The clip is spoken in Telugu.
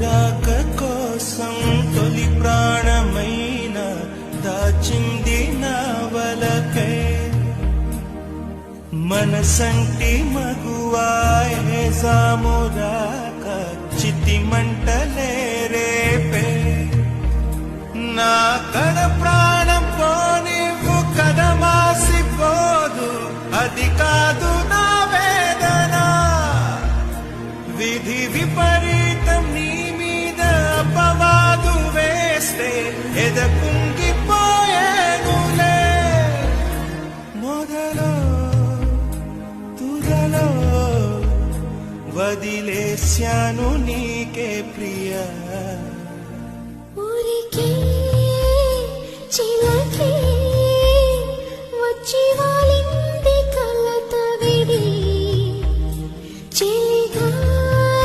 నీరాక కోసం తొలి ప్రాణమైన దాచింది నా వలకే మనసంటి మగువాయే జామురాక చితి మంటలే రేపే నా కడ ప్రాణం పోనివ్వు కదమాసిపోదు అది కాదు నా వేదన విధి విపరీతం నీ మీద అపవాదు వేస్తే ఎదకుంగిపోయేనులే మొదలో తుదలో వదిలేశాను నీకే ప్రియా ఊరికే చిలకే వచ్చి